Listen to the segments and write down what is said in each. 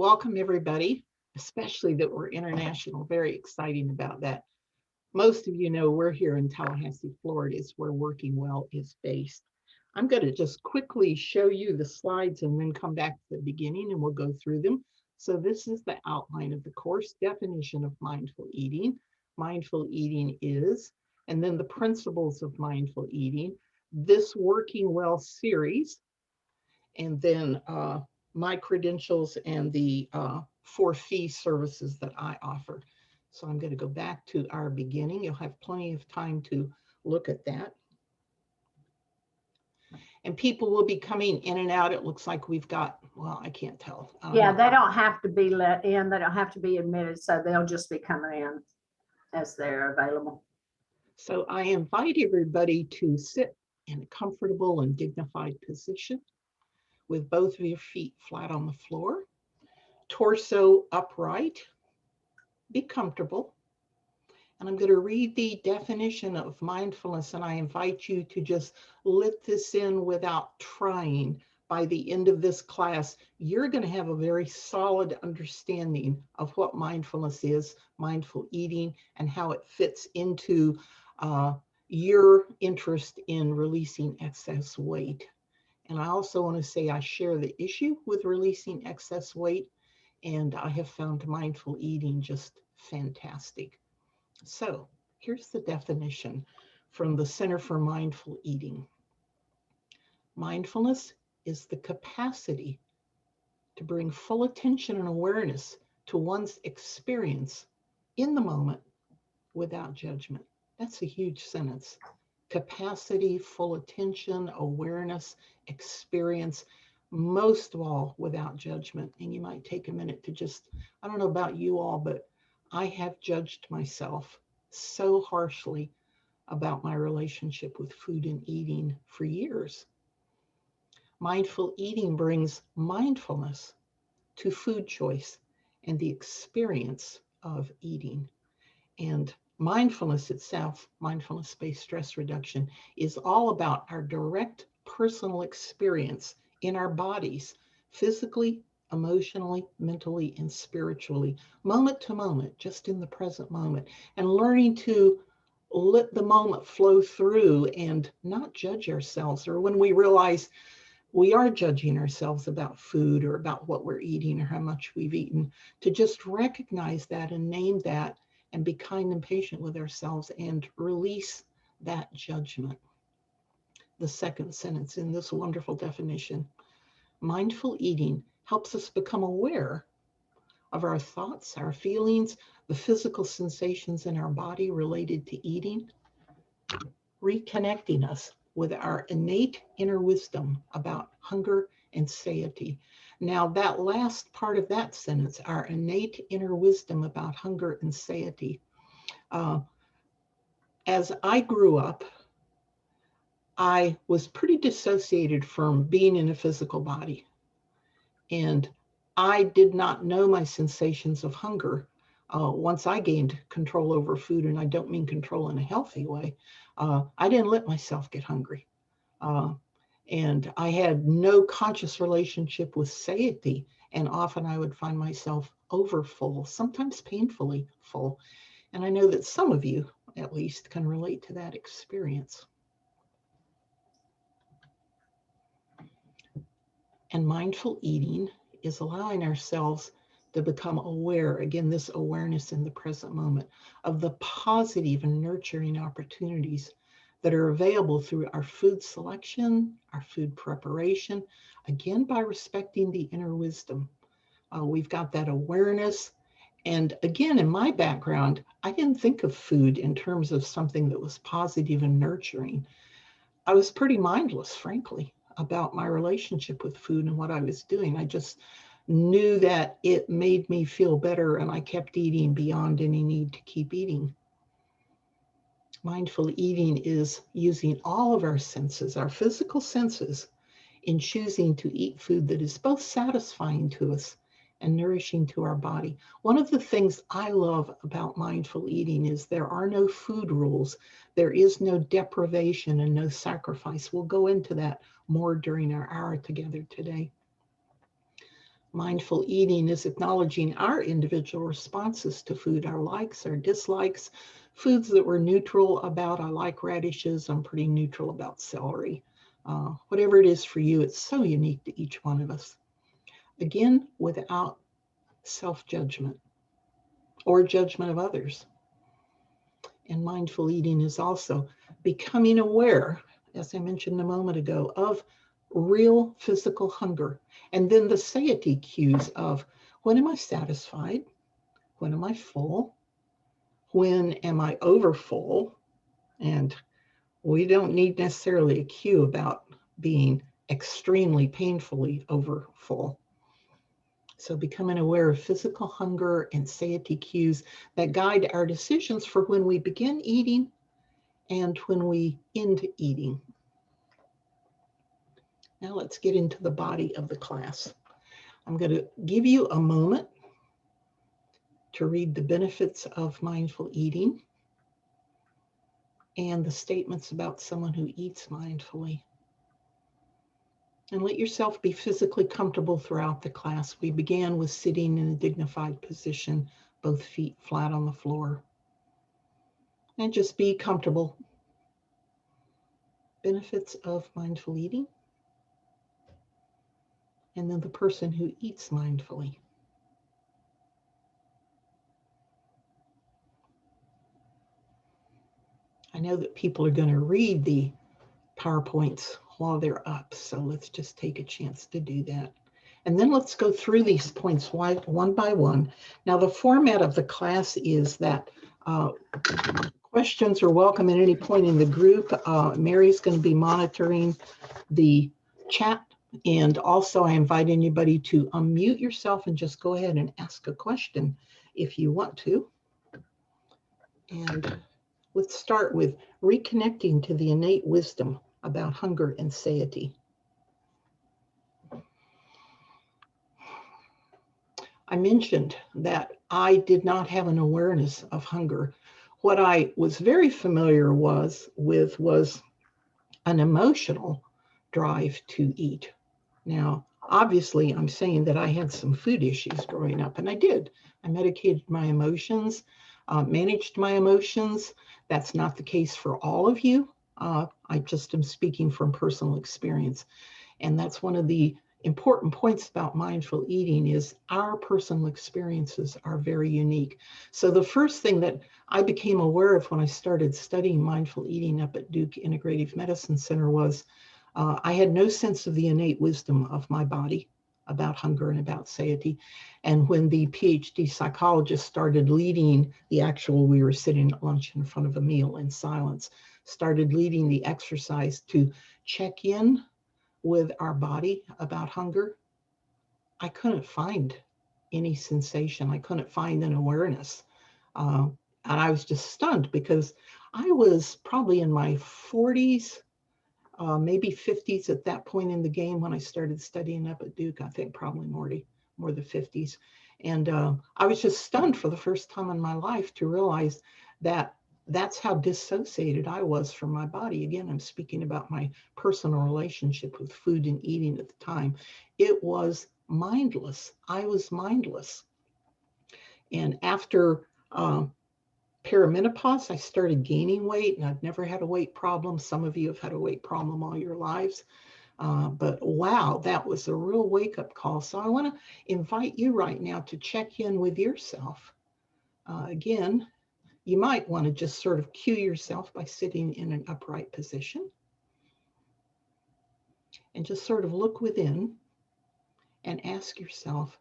Welcome, everybody, especially that we're international. Very exciting about that. Most of you know we're here in Tallahassee, Florida, is where Working Well is based. I'm going to just quickly show you the slides and then come back to the beginning and we'll go through them. So this is the outline of the course, definition of mindful eating. Mindful eating is, and then the principles of mindful eating, this Working Well series, and then my credentials and the 4 fee services that I offer. So I'm going to go back to our beginning. You'll have plenty of time to look at that. And people will be coming in and out. It looks like we've got, well, I can't tell. Yeah, they don't have to be let in. They don't have to be admitted. So they'll just be coming in as they're available. So I invite everybody to sit in a comfortable and dignified position with both of your feet flat on the floor, torso upright. Be comfortable. And I'm going to read the definition of mindfulness, and I invite you to just let this in without trying. By the end of this class, you're going to have a very solid understanding of what mindfulness is, mindful eating, and how it fits into your interest in releasing excess weight. And I also want to say I share the issue with releasing excess weight, and I have found mindful eating just fantastic. So here's the definition from the Center for Mindful Eating. Mindfulness is the capacity to bring full attention and awareness to one's experience in the moment without judgment. That's a huge sentence. Capacity, full attention, awareness, experience, most of all without judgment. And you might take a minute to just, I don't know about you all, but I have judged myself so harshly about my relationship with food and eating for years. Mindful eating brings mindfulness to food choice and the experience of eating. And mindfulness itself, mindfulness-based stress reduction, is all about our direct personal experience in our bodies, physically, emotionally, mentally, and spiritually, moment to moment, just in the present moment, and learning to let the moment flow through and not judge ourselves. Or when we realize we are judging ourselves about food or about what we're eating or how much we've eaten, to just recognize that and name that and be kind and patient with ourselves and release that judgment. The second sentence in this wonderful definition, mindful eating helps us become aware of our thoughts, our feelings, the physical sensations in our body related to eating, reconnecting us with our innate inner wisdom about hunger and satiety. Now, that last part of that sentence, our innate inner wisdom about hunger and satiety. As I grew up, I was pretty dissociated from being in a physical body. And I did not know my sensations of hunger once I gained control over food, and I don't mean control in a healthy way. I didn't let myself get hungry. And I had no conscious relationship with satiety. And often I would find myself overfull, sometimes painfully full. And I know that some of you, at least, can relate to that experience. And mindful eating is allowing ourselves to become aware, again, this awareness in the present moment, of the positive and nurturing opportunities that are available through our food selection, our food preparation, again, by respecting the inner wisdom. We've got that awareness. And again, in my background, I didn't think of food in terms of something that was positive and nurturing. I was pretty mindless, frankly, about my relationship with food and what I was doing. I just knew that it made me feel better, and I kept eating beyond any need to keep eating. Mindful eating is using all of our senses, our physical senses, in choosing to eat food that is both satisfying to us and nourishing to our body. One of the things I love about mindful eating is there are no food rules. There is no deprivation and no sacrifice. We'll go into that more during our hour together today. Mindful eating is acknowledging our individual responses to food, our likes, our dislikes, foods that we're neutral about. I like radishes, I'm pretty neutral about celery. Whatever it is for you, it's so unique to each one of us. Again, without self-judgment or judgment of others. And mindful eating is also becoming aware, as I mentioned a moment ago, of real physical hunger. And then the satiety cues of when am I satisfied? When am I full? When am I over full? And we don't need necessarily a cue about being extremely painfully over full. So becoming aware of physical hunger and satiety cues that guide our decisions for when we begin eating and when we end eating. Now let's get into the body of the class. I'm going to give you a moment to read the benefits of mindful eating and the statements about someone who eats mindfully. And let yourself be physically comfortable throughout the class. We began with sitting in a dignified position, both feet flat on the floor. And just be comfortable. Benefits of mindful eating. And then the person who eats mindfully. I know that people are going to read the PowerPoints while they're up, so let's just take a chance to do that. And then let's go through these points one by one. Now, the format of the class is that questions are welcome at any point in the group. Mary's going to be monitoring the chat, and also I invite anybody to unmute yourself and just go ahead and ask a question if you want to. And let's start with reconnecting to the innate wisdom about hunger and satiety. I mentioned that I did not have an awareness of hunger. What I was very familiar with was an emotional drive to eat. Now, obviously, I'm saying that I had some food issues growing up, and I did. I medicated my emotions, managed my emotions. That's not the case for all of you. I just am speaking from personal experience. And that's one of the important points about mindful eating is our personal experiences are very unique. So the first thing that I became aware of when I started studying mindful eating up at Duke Integrative Medicine Center was I had no sense of the innate wisdom of my body about hunger and about satiety. And when the PhD psychologist started leading the actual, we were sitting at lunch in front of a meal in silence, started leading the exercise to check in with our body about hunger, I couldn't find any sensation. I couldn't find an awareness. And I was just stunned because I was probably in my 40s, maybe 50s at that point in the game when I started studying up at Duke. I think probably more the 50s. And I was just stunned for the first time in my life to realize that that's how dissociated I was from my body. Again, I'm speaking about my personal relationship with food and eating at the time. It was mindless. I was mindless. And after perimenopause, I started gaining weight, and I've never had a weight problem. Some of you have had a weight problem all your lives. But wow, that was a real wake-up call. So I want to invite you right now to check in with yourself. Again, you might want to just sort of cue yourself by sitting in an upright position and just sort of look within and ask yourself,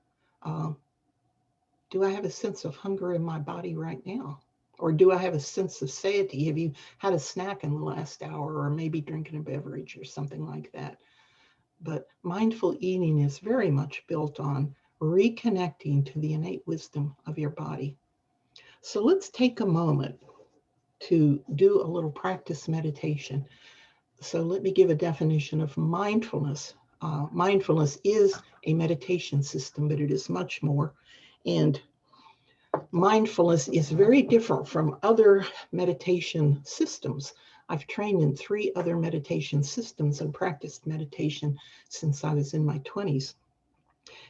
do I have a sense of hunger in my body right now? Or do I have a sense of satiety? Have you had a snack in the last hour or maybe drinking a beverage or something like that? But mindful eating is very much built on reconnecting to the innate wisdom of your body. So let's take a moment to do a little practice meditation. So let me give a definition of mindfulness. Mindfulness is a meditation system, but it is much more. And mindfulness is very different from other meditation systems. I've trained in 3 other meditation systems and practiced meditation since I was in my 20s.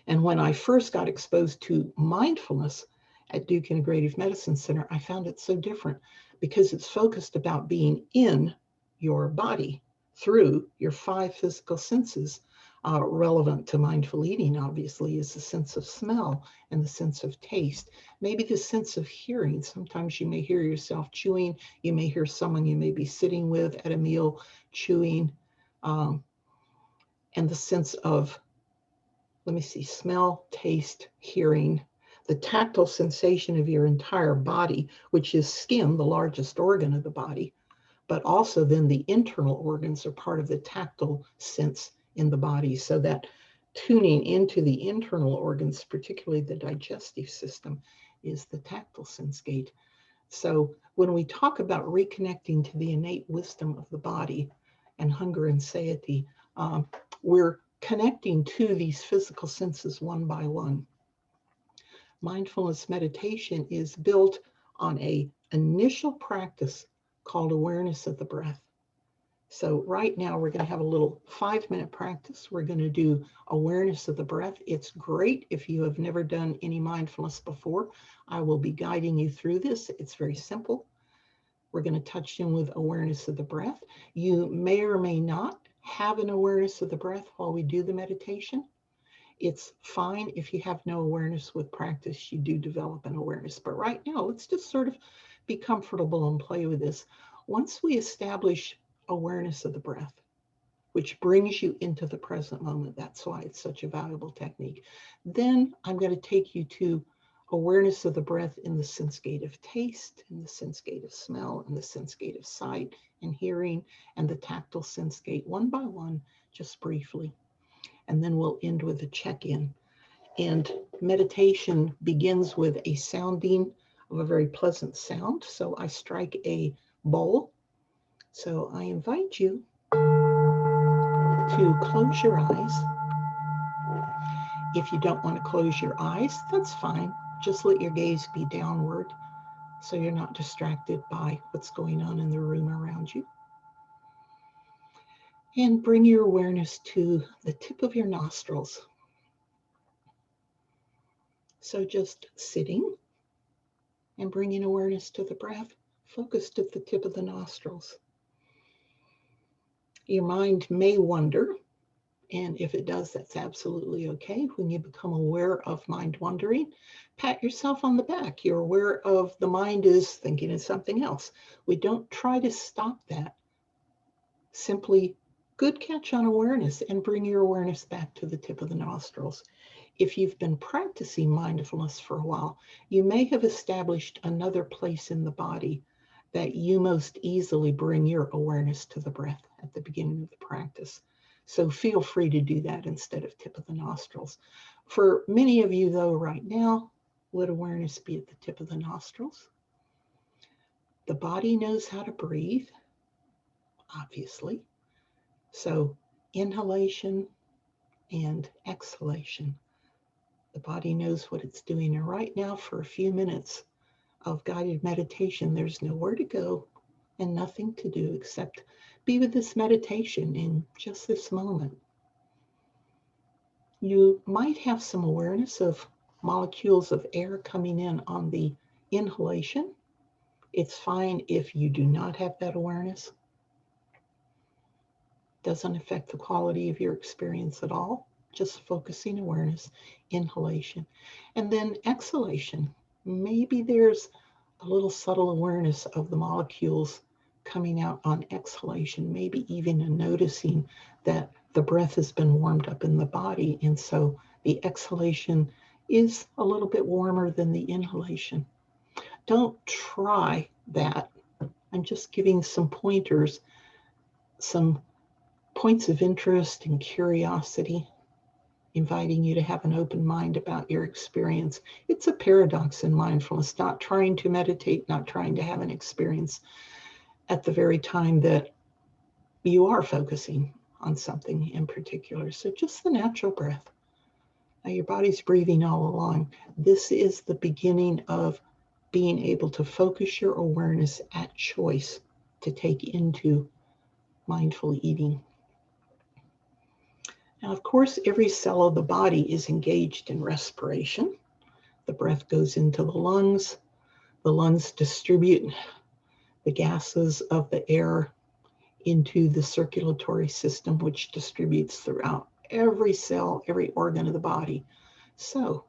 And when I first got exposed to mindfulness at Duke Integrative Medicine Center, I found it so different because it's focused about being in your body through your 5 physical senses. Relevant to mindful eating, obviously, is the sense of smell and the sense of taste, maybe the sense of hearing. Sometimes you may hear yourself chewing, you may hear someone you may be sitting with at a meal chewing, and the sense of, let me see, smell, taste, hearing, the tactile sensation of your entire body, which is skin, the largest organ of the body, but also then the internal organs are part of the tactile sense in the body. So that tuning into the internal organs, particularly the digestive system, is the tactile sense gate. So when we talk about reconnecting to the innate wisdom of the body and hunger and satiety, we're connecting to these physical senses one by one. Mindfulness meditation is built on an initial practice called awareness of the breath. So right now we're going to have a little 5-minute practice. We're going to do awareness of the breath. It's great if you have never done any mindfulness before. I will be guiding you through this. It's very simple. We're going to touch in with awareness of the breath. You may or may not have an awareness of the breath while we do the meditation. It's fine if you have no awareness. With practice, you do develop an awareness. But right now, let's just sort of be comfortable and play with this. Once we establish awareness of the breath, which brings you into the present moment, that's why it's such a valuable technique, then I'm going to take you to awareness of the breath in the sense gate of taste, in the sense gate of smell, in the sense gate of sight and hearing, and the tactile sense gate, one by one, just briefly. And then we'll end with a check-in. And meditation begins with a sounding of a very pleasant sound. So I strike a bowl. So I invite you to close your eyes. If you don't want to close your eyes, that's fine. Just let your gaze be downward so you're not distracted by what's going on in the room around you. And bring your awareness to the tip of your nostrils. So just sitting and bringing awareness to the breath, focused at the tip of the nostrils. Your mind may wander, and if it does, that's absolutely okay. When you become aware of mind wandering, pat yourself on the back. You're aware of the mind is thinking of something else. We don't try to stop that. Simply good catch on awareness and bring your awareness back to the tip of the nostrils. If you've been practicing mindfulness for a while, you may have established another place in the body that you most easily bring your awareness to the breath at the beginning of the practice. So feel free to do that instead of tip of the nostrils. For many of you, though, right now, let awareness be at the tip of the nostrils. The body knows how to breathe, obviously. So inhalation and exhalation. The body knows what it's doing. And right now, for a few minutes of guided meditation, there's nowhere to go and nothing to do except be with this meditation in just this moment. You might have some awareness of molecules of air coming in on the inhalation. It's fine if you do not have that awareness. Doesn't affect the quality of your experience at all. Just focusing awareness, inhalation. And then exhalation. Maybe there's a little subtle awareness of the molecules coming out on exhalation, maybe even a noticing that the breath has been warmed up in the body. And so the exhalation is a little bit warmer than the inhalation. Don't try that. I'm just giving some pointers, some points of interest and curiosity, inviting you to have an open mind about your experience. It's a paradox in mindfulness, not trying to meditate, not trying to have an experience at the very time that you are focusing on something in particular. So just the natural breath. Now your body's breathing all along. This is the beginning of being able to focus your awareness at choice to take into mindful eating. Now, of course, every cell of the body is engaged in respiration. The breath goes into the lungs. The lungs distribute the gases of the air into the circulatory system, which distributes throughout every cell, every organ of the body. So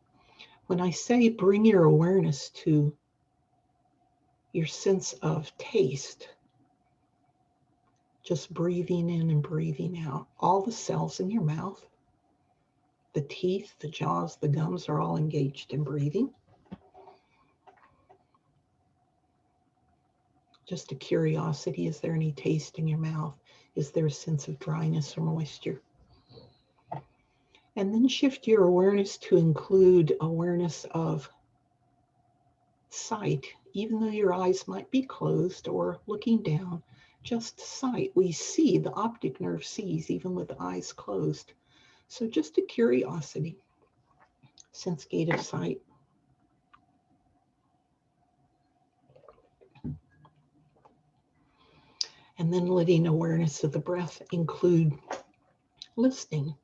when I say bring your awareness to your sense of taste, just breathing in and breathing out, all the cells in your mouth, the teeth, the jaws, the gums are all engaged in breathing. Just a curiosity, is there any taste in your mouth? Is there a sense of dryness or moisture? And then shift your awareness to include awareness of sight, even though your eyes might be closed or looking down, just sight. We see, the optic nerve sees even with the eyes closed. So just a curiosity, sense gate of sight. And then letting awareness of the breath include listening.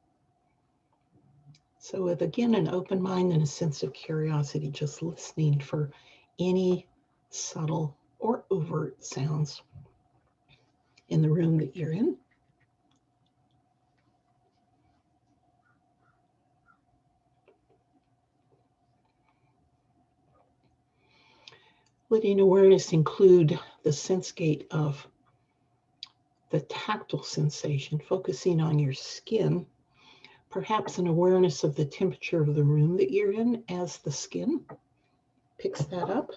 So with, again, an open mind and a sense of curiosity, just listening for any subtle or overt sounds in the room that you're in. Letting awareness include the sense gate of the tactile sensation, focusing on your skin, perhaps an awareness of the temperature of the room that you're in as the skin picks that up.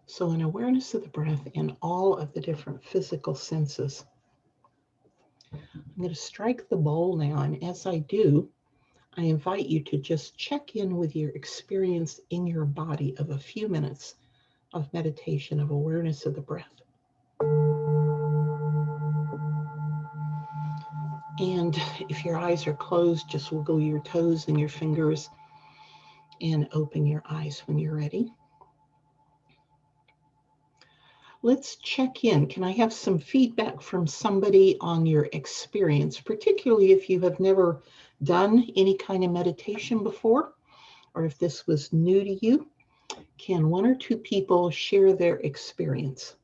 So an awareness of the breath in all of the different physical senses. I'm going to strike the bowl now, and as I do, I invite you to just check in with your experience in your body of a few minutes of meditation, of awareness of the breath. And if your eyes are closed, just wiggle your toes and your fingers and open your eyes when you're ready. Let's check in. Can I have some feedback from somebody on your experience, particularly if you have never done any kind of meditation before, or if this was new to you? Can one or two people share their experience?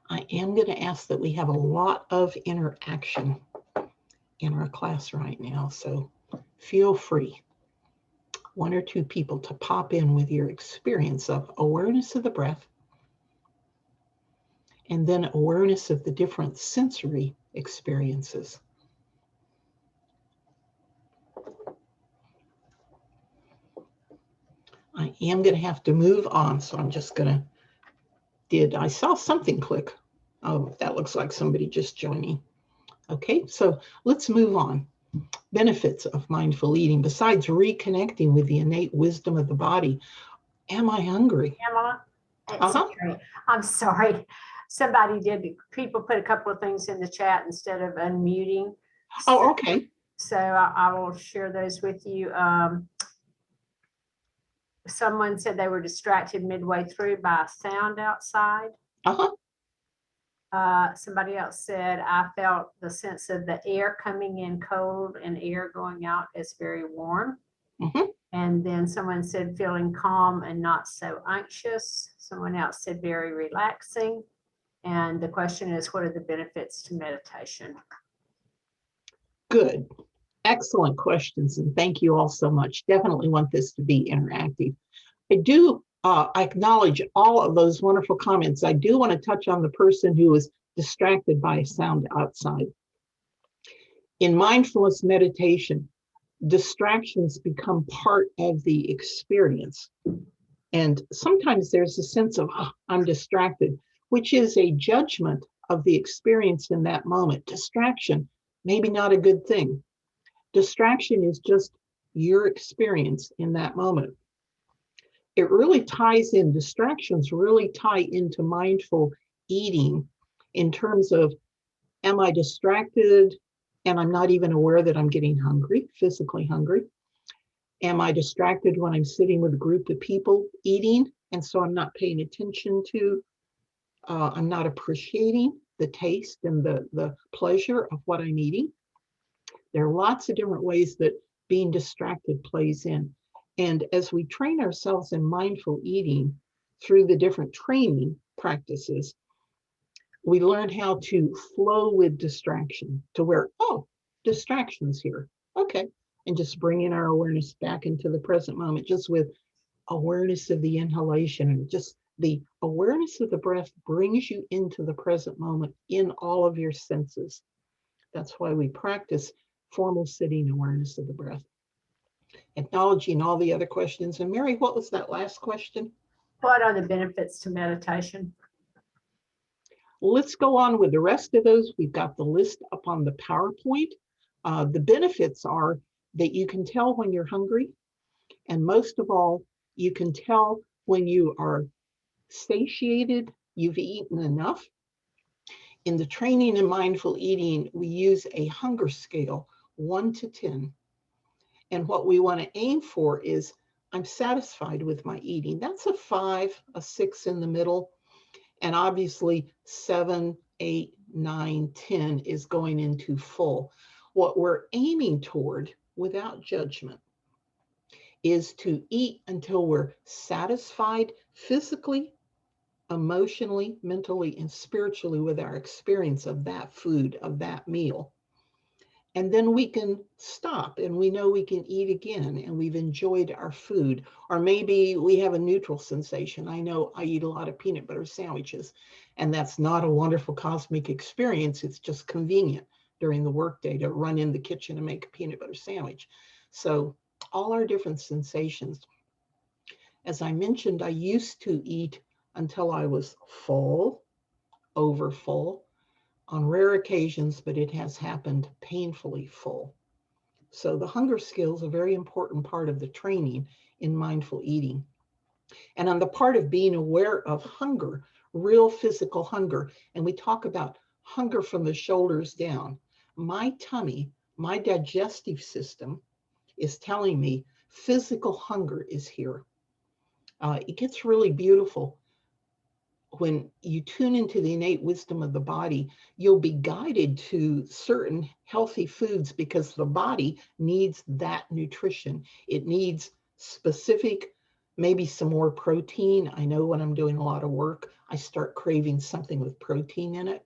I am going to ask that we have a lot of interaction in our class right now, so feel free, one or two people, to pop in with your experience of awareness of the breath and then awareness of the different sensory experiences. I am going to have to move on, so I'm just going to, I saw something click. Oh, that looks like somebody just joining. Okay, so let's move on. Benefits of mindful eating, besides reconnecting with the innate wisdom of the body. Am I hungry? Pamela, I'm sorry. People put a couple of things in the chat instead of unmuting. Oh, okay. So I will share those with you. Someone said they were distracted midway through by a sound outside. Somebody else said, I felt the sense of the air coming in cold and air going out is very warm. And then someone said feeling calm and not so anxious. Someone else said very relaxing. And the question is, what are the benefits to meditation? Good. Excellent questions. And thank you all so much. Definitely want this to be interactive. I do acknowledge all of those wonderful comments. I do want to touch on the person who was distracted by a sound outside. In mindfulness meditation, distractions become part of the experience. And sometimes there's a sense of, oh, I'm distracted, which is a judgment of the experience in that moment. Distraction, maybe not a good thing. Distraction is just your experience in that moment. It really ties in, distractions really tie into mindful eating in terms of, am I distracted and I'm not even aware that I'm getting hungry, physically hungry? Am I distracted when I'm sitting with a group of people eating? And so I'm not paying attention to, I'm not appreciating the taste and the pleasure of what I'm eating. There are lots of different ways that being distracted plays in. And as we train ourselves in mindful eating through the different training practices, we learn how to flow with distraction to where, oh, distraction's here. Okay. And just bringing our awareness back into the present moment, just with awareness of the inhalation, and just the awareness of the breath brings you into the present moment in all of your senses. That's why we practice formal sitting awareness of the breath. Acknowledging all the other questions. And Mary, what was that last question? What are the benefits to meditation? Let's go on with the rest of those. We've got the list up on the PowerPoint. The benefits are that you can tell when you're hungry. And most of all, you can tell when you are satiated, you've eaten enough. In the training in mindful eating, we use a hunger scale, 1 to 10. And what we want to aim for is, I'm satisfied with my eating. That's a 5, a 6 in the middle. And obviously 7, 8, 9, 10 is going into full. What we're aiming toward, without judgment, is to eat until we're satisfied physically, emotionally, mentally, and spiritually with our experience of that food, of that meal. And then we can stop and we know we can eat again and we've enjoyed our food. Or maybe we have a neutral sensation. I know I eat a lot of peanut butter sandwiches, and that's not a wonderful cosmic experience. It's just convenient during the workday to run in the kitchen and make a peanut butter sandwich. So all our different sensations. As I mentioned, I used to eat until I was full, over full, on rare occasions, but it has happened painfully full. So the hunger scale is a very important part of the training in mindful eating. And on the part of being aware of hunger, real physical hunger, and we talk about hunger from the shoulders down. My tummy, my digestive system is telling me physical hunger is here. It gets really beautiful. When you tune into the innate wisdom of the body, you'll be guided to certain healthy foods because the body needs that nutrition. It needs specific, maybe some more protein. I know when I'm doing a lot of work, I start craving something with protein in it.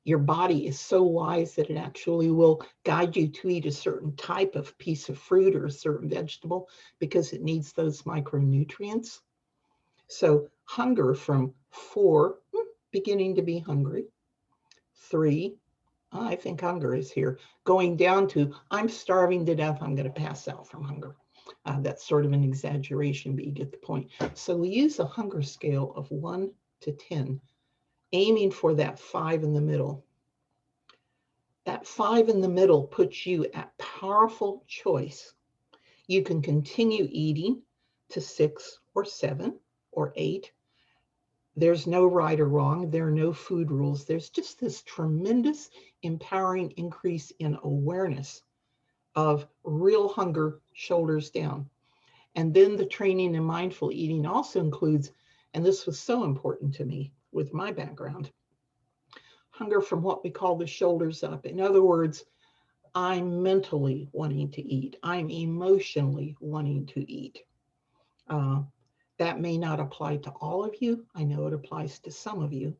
Your body is so wise that it actually will guide you to eat a certain type of piece of fruit or a certain vegetable because it needs those micronutrients. So hunger from 4, beginning to be hungry. 3, I think hunger is here. Going down to, I'm starving to death, I'm going to pass out from hunger. That's sort of an exaggeration, but you get the point. So we use a hunger scale of 1 to 10, aiming for that 5 in the middle. That 5 in the middle puts you at powerful choice. You can continue eating to 6 or 7 or 8. There's no right or wrong. There are no food rules. There's just this tremendous empowering increase in awareness of real hunger, shoulders down. And then the training in mindful eating also includes, and this was so important to me with my background, hunger from what we call the shoulders up. In other words, I'm mentally wanting to eat. I'm emotionally wanting to eat. That may not apply to all of you. I know it applies to some of you.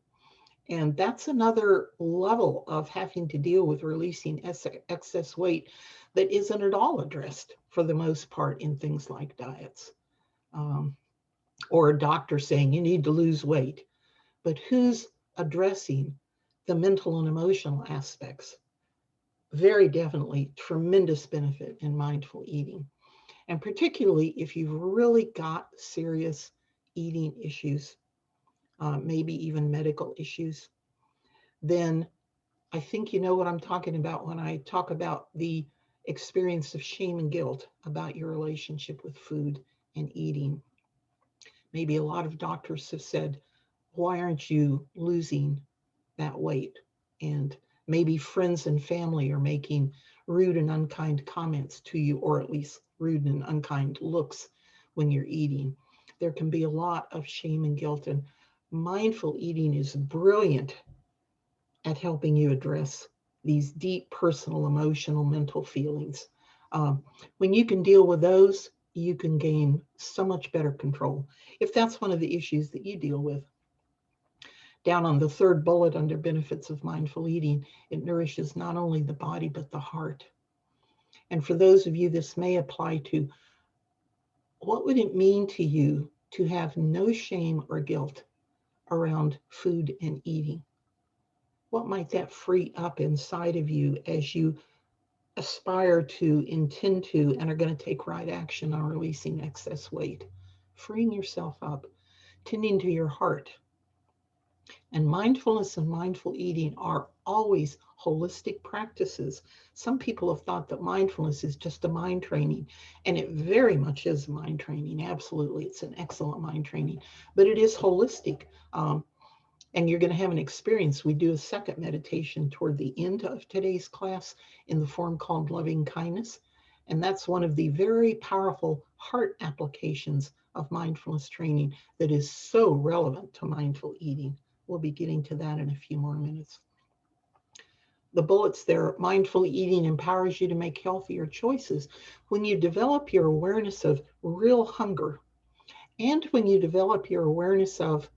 And that's another level of having to deal with releasing excess weight that isn't at all addressed for the most part in things like diets. Or a doctor saying you need to lose weight. But who's addressing the mental and emotional aspects? Very definitely tremendous benefit in mindful eating. And particularly if you've really got serious eating issues, maybe even medical issues, then I think you know what I'm talking about when I talk about the experience of shame and guilt about your relationship with food and eating. Maybe a lot of doctors have said, why aren't you losing that weight? And maybe friends and family are making rude and unkind comments to you, or at least rude and unkind looks when you're eating. There can be a lot of shame and guilt, and mindful eating is brilliant at helping you address these deep personal, emotional, mental feelings. When you can deal with those, you can gain so much better control. If that's one of the issues that you deal with. Down on the third bullet under benefits of mindful eating, it nourishes not only the body, but the heart. And for those of you this may apply to, what would it mean to you to have no shame or guilt around food and eating? What might that free up inside of you as you aspire to, intend to, and are going to take right action on releasing excess weight? Freeing yourself up, tending to your heart. And mindfulness and mindful eating are always holistic practices. Some people have thought that mindfulness is just a mind training, and it very much is mind training. Absolutely, it's an excellent mind training, but it is holistic. And you're going to have an experience. We do a second meditation toward the end of today's class in the form called loving kindness. And that's one of the very powerful heart applications of mindfulness training that is so relevant to mindful eating. We'll be getting to that in a few more minutes. The bullets there, mindful eating empowers you to make healthier choices. When you develop your awareness of real hunger, and when you develop your awareness of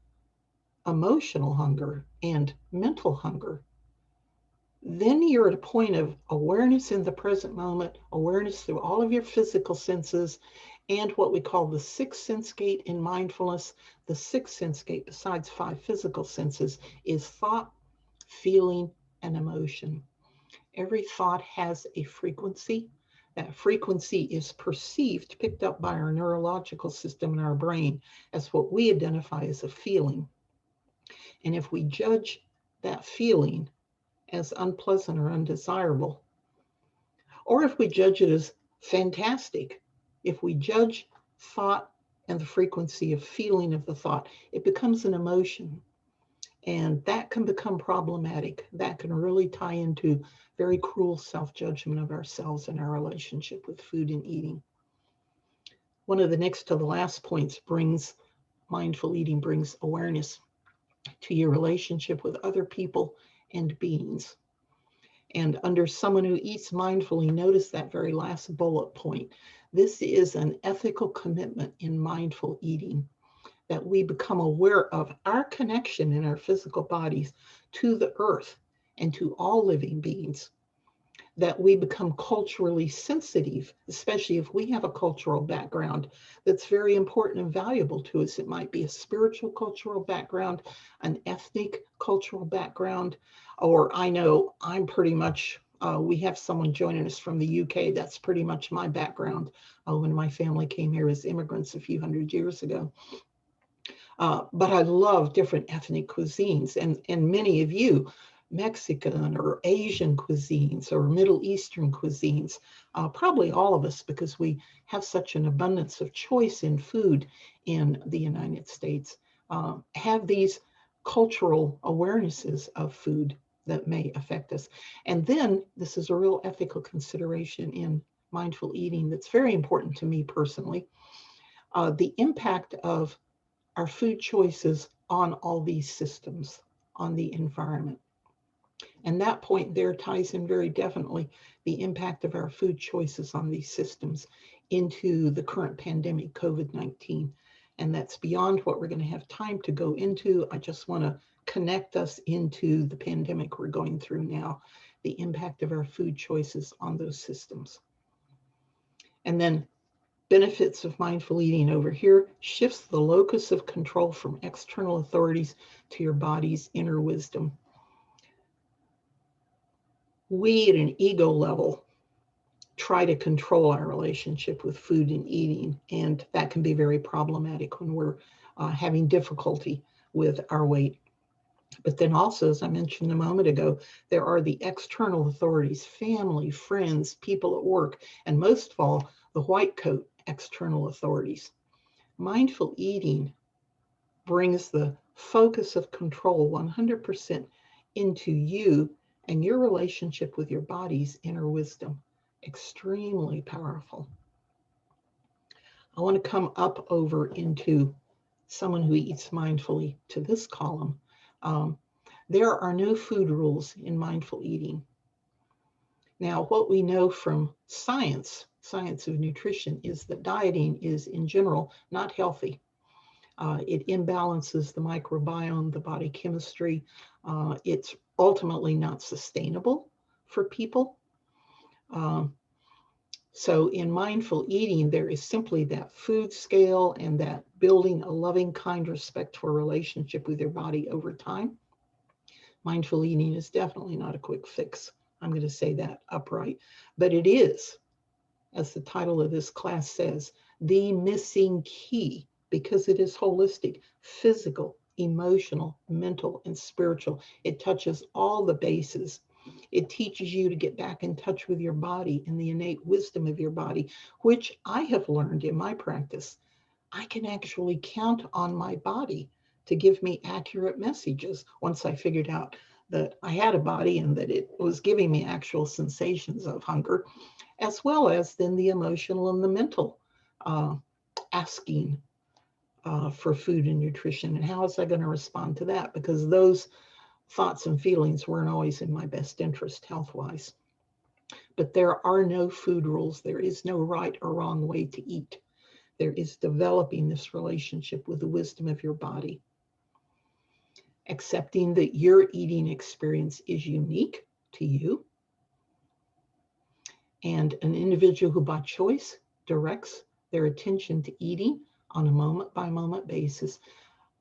emotional hunger and mental hunger, then you're at a point of awareness in the present moment, awareness through all of your physical senses, and what we call the sixth sense gate in mindfulness. The sixth sense gate, besides 5 physical senses, is thought, feeling, and emotion. Every thought has a frequency. That frequency is perceived, picked up by our neurological system in our brain as what we identify as a feeling. And if we judge that feeling as unpleasant or undesirable, or if we judge it as fantastic, if we judge thought and the frequency of feeling of the thought, it becomes an emotion. And that can become problematic. That can really tie into very cruel self-judgment of ourselves and our relationship with food and eating. One of the next to the last points mindful eating brings awareness to your relationship with other people and beings. And under someone who eats mindfully, notice that very last bullet point. This is an ethical commitment in mindful eating, that we become aware of our connection in our physical bodies to the earth and to all living beings, that we become culturally sensitive, especially if we have a cultural background that's very important and valuable to us. It might be a spiritual cultural background, an ethnic cultural background, or I know I'm pretty much, we have someone joining us from the UK. That's pretty much my background when my family came here as immigrants a few hundred years ago. But I love different ethnic cuisines, and many of you, Mexican or Asian cuisines or Middle Eastern cuisines, probably all of us, because we have such an abundance of choice in food in the United States, have these cultural awarenesses of food that may affect us. And then this is a real ethical consideration in mindful eating that's very important to me personally, the impact of our food choices on all these systems, on the environment. And that point there ties in very definitely the impact of our food choices on these systems into the current pandemic, COVID-19. And that's beyond what we're going to have time to go into. I just want to connect us into the pandemic we're going through now, the impact of our food choices on those systems. And then benefits of mindful eating over here shifts the locus of control from external authorities to your body's inner wisdom. We at an ego level try to control our relationship with food and eating, and that can be very problematic when we're having difficulty with our weight. But then also, as I mentioned a moment ago, there are the external authorities, family, friends, people at work, and most of all, the white coat external authorities. Mindful eating brings the focus of control 100% into you and your relationship with your body's inner wisdom. Extremely powerful. I want to come up over into someone who eats mindfully to this column. There are no food rules in mindful eating. Now, what we know from science of nutrition, is that dieting is in general not healthy. It imbalances the microbiome, the body chemistry. It's ultimately not sustainable for people. So in mindful eating, there is simply that food scale and that building a loving, kind, respectful relationship with your body over time. Mindful eating is definitely not a quick fix. I'm going to say that upright. But it is, as the title of this class says, the missing key, because it is holistic, physical, emotional, mental, and spiritual. It touches all the bases. It teaches you to get back in touch with your body and the innate wisdom of your body, which I have learned in my practice. I can actually count on my body to give me accurate messages once I figured out that I had a body and that it was giving me actual sensations of hunger, as well as then the emotional and the mental asking for food and nutrition. And how was I going to respond to that? Because those thoughts and feelings weren't always in my best interest health-wise. But there are no food rules. There is no right or wrong way to eat. There is developing this relationship with the wisdom of your body. Accepting that your eating experience is unique to you. And an individual who by choice directs their attention to eating on a moment-by-moment basis.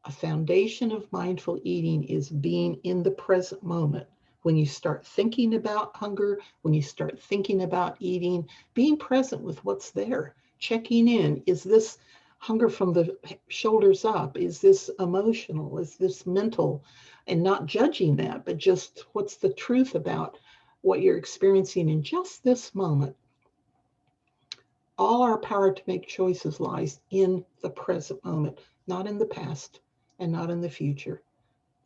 A foundation of mindful eating is being in the present moment. When you start thinking about hunger, when you start thinking about eating, being present with what's there, checking in. Is this hunger from the shoulders up? Is this emotional? Is this mental? And not judging that, but just what's the truth about what you're experiencing in just this moment. All our power to make choices lies in the present moment, not in the past and not in the future.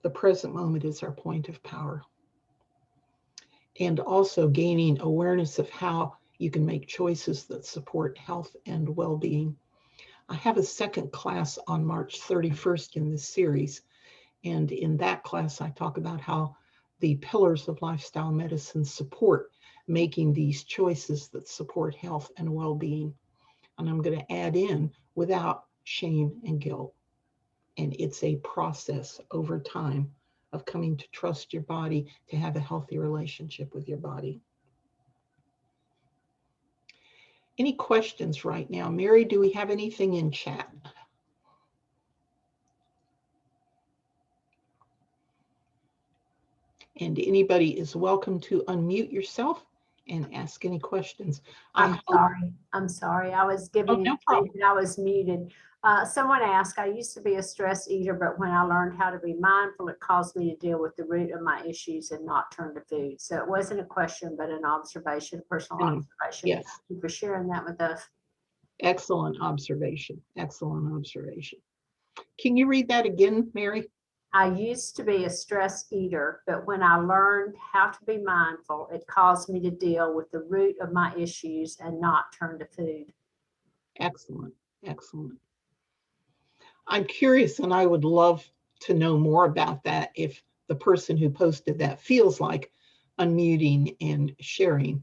The present moment is our point of power. And also gaining awareness of how you can make choices that support health and well-being. I have a second class on March 31st in this series. And in that class, I talk about how the pillars of lifestyle medicine support making these choices that support health and well-being. And I'm going to add in without shame and guilt. And it's a process over time of coming to trust your body, to have a healthy relationship with your body. Any questions right now? Mary, do we have anything in chat? And anybody is welcome to unmute yourself and ask any questions. I'm sorry. I was giving no problem. I was muted. Someone asked, I used to be a stress eater, but when I learned how to be mindful, it caused me to deal with the root of my issues and not turn to food. So it wasn't a question, but an observation, a personal observation. Yes. Thank you for sharing that with us. Excellent observation. Excellent observation. Can you read that again, Mary? I used to be a stress eater, but when I learned how to be mindful, it caused me to deal with the root of my issues and not turn to food. Excellent. Excellent. I'm curious, and I would love to know more about that if the person who posted that feels like unmuting and sharing.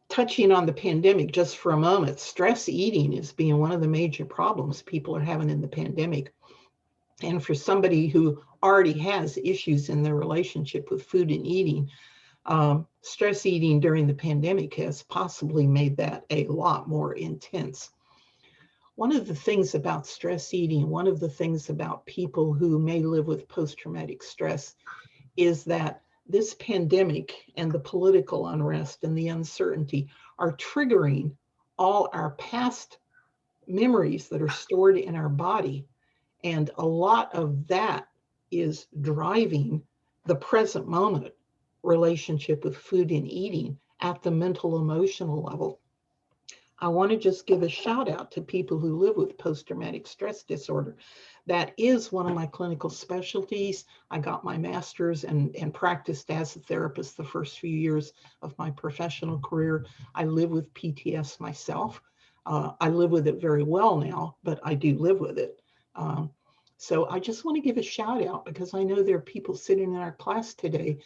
Touching on the pandemic just for a moment, stress eating is being one of the major problems people are having in the pandemic. And for somebody who already has issues in their relationship with food and eating, stress eating during the pandemic has possibly made that a lot more intense. One of the things about stress eating, one of the things about people who may live with post-traumatic stress is that this pandemic and the political unrest and the uncertainty are triggering all our past memories that are stored in our body. And a lot of that is driving the present moment relationship with food and eating at the mental emotional level. I want to just give a shout out to people who live with post-traumatic stress disorder. That is one of my clinical specialties. I got my master's and practiced as a therapist the first few years of my professional career. I live with PTS myself. I live with it very well now, but I do live with it. So I just want to give a shout out, because I know there are people sitting in our class today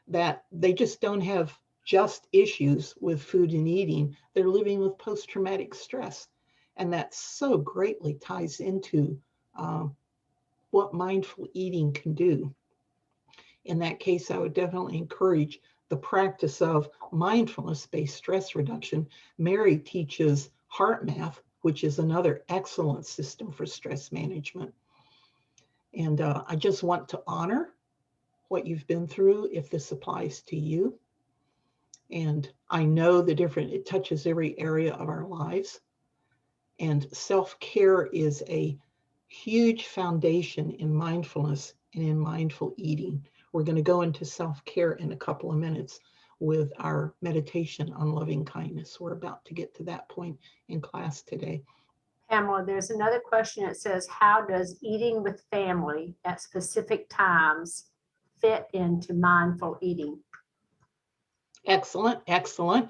that they just don't have just issues with food and eating. They're living with post-traumatic stress. And that so greatly ties into what mindful eating can do. In that case, I would definitely encourage the practice of mindfulness-based stress reduction. Mary teaches heart math, which is another excellent system for stress management. And I just want to honor what you've been through if this applies to you. And I know it touches every area of our lives. And self-care is a huge foundation in mindfulness and in mindful eating. We're going to go into self-care in a couple of minutes with our meditation on loving kindness. We're about to get to that point in class today. Pamela, there's another question that says, how does eating with family at specific times fit into mindful eating? Excellent, excellent.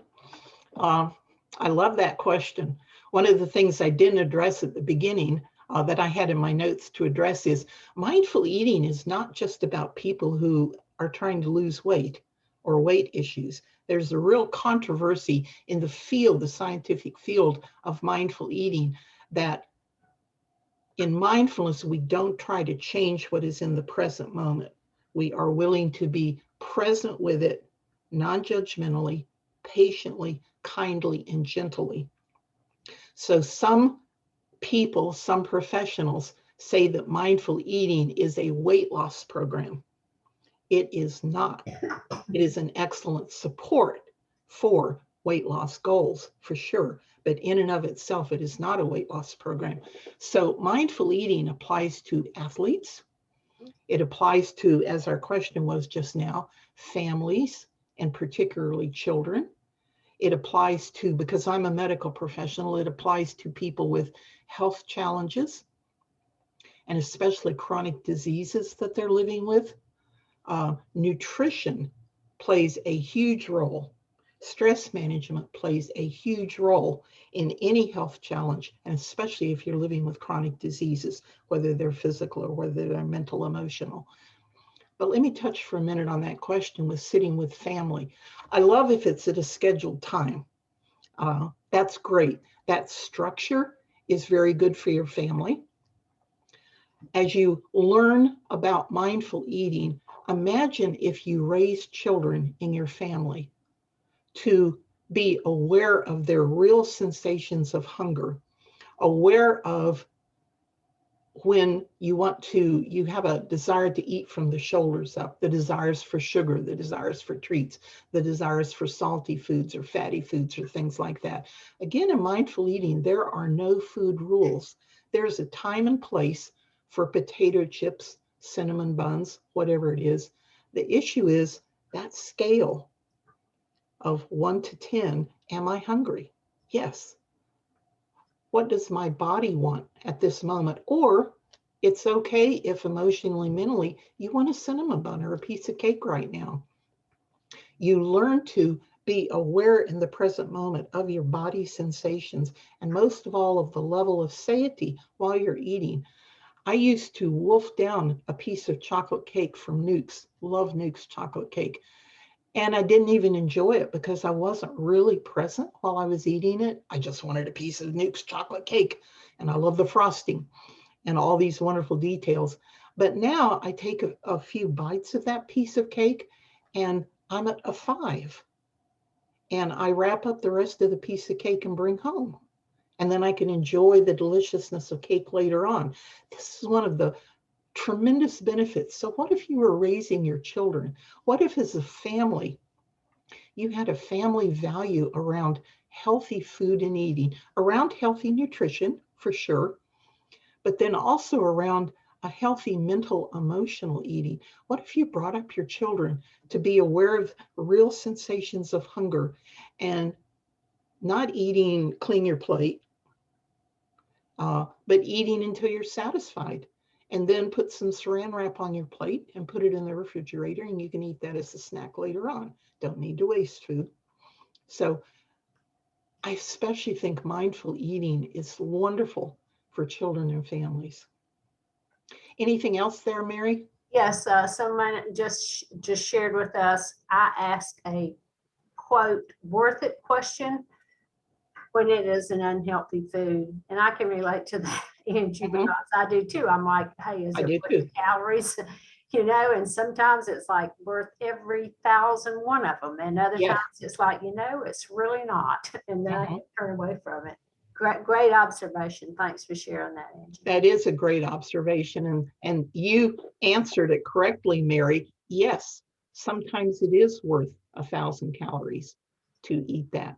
I love that question. One of the things I didn't address at the beginning that I had in my notes to address is mindful eating is not just about people who are trying to lose weight or weight issues. There's a real controversy in the field, the scientific field of mindful eating, that in mindfulness, we don't try to change what is in the present moment. We are willing to be present with it, non-judgmentally, patiently, kindly, and gently. So some people, some professionals say that mindful eating is a weight loss program. It is not. It is an excellent support for weight loss goals, for sure. But in and of itself, it is not a weight loss program. So mindful eating applies to athletes. It applies to, as our question was just now, families, and particularly children. It applies to, because I'm a medical professional, it applies to people with health challenges, and especially chronic diseases that they're living with. Nutrition plays a huge role. Stress management plays a huge role in any health challenge, and especially if you're living with chronic diseases, whether they're physical or whether they're mental, emotional. But let me touch for a minute on that question with sitting with family. I love if it's at a scheduled time. That's great. That structure is very good for your family. As you learn about mindful eating, imagine if you raised children in your family to be aware of their real sensations of hunger, aware of when you have a desire to eat from the shoulders up, the desires for sugar, the desires for treats, the desires for salty foods or fatty foods or things like that. Again, in mindful eating, there are no food rules. There's a time and place for potato chips, cinnamon buns, whatever it is. The issue is that scale of 1 to 10, am I hungry? Yes. What does my body want at this moment? Or it's okay if emotionally, mentally, you want a cinnamon bun or a piece of cake right now. You learn to be aware in the present moment of your body sensations, and most of all of the level of satiety while you're eating. I used to wolf down a piece of chocolate cake from Nuke's, love Nuke's chocolate cake. And I didn't even enjoy it because I wasn't really present while I was eating it. I just wanted a piece of Nuke's chocolate cake. And I love the frosting and all these wonderful details. But now I take a few bites of that piece of cake and I'm at a 5. And I wrap up the rest of the piece of cake and bring home. And then I can enjoy the deliciousness of cake later on. This is one of the tremendous benefits. So what if you were raising your children? What if as a family, you had a family value around healthy food and eating, around healthy nutrition, for sure, but then also around a healthy mental, emotional eating? What if you brought up your children to be aware of real sensations of hunger and not eating clean your plate, but eating until you're satisfied? And then put some saran wrap on your plate and put it in the refrigerator, and you can eat that as a snack later on. Don't need to waste food. So I especially think mindful eating is wonderful for children and families. Anything else there, Mary? Yes, someone just shared with us. I asked a quote worth it question when it is an unhealthy food, and I can relate to that, Angie, because I do too. I'm like, hey, is I it do worth too. the calories? You know, and sometimes it's like worth every 1,000 one of them, and other Yes. times it's like, you know, it's really not, and then I can turn away from it. Great observation. Thanks for sharing that, Angie. That is a great observation, and you answered it correctly, Mary. Yes, sometimes it is worth 1,000 calories to eat that.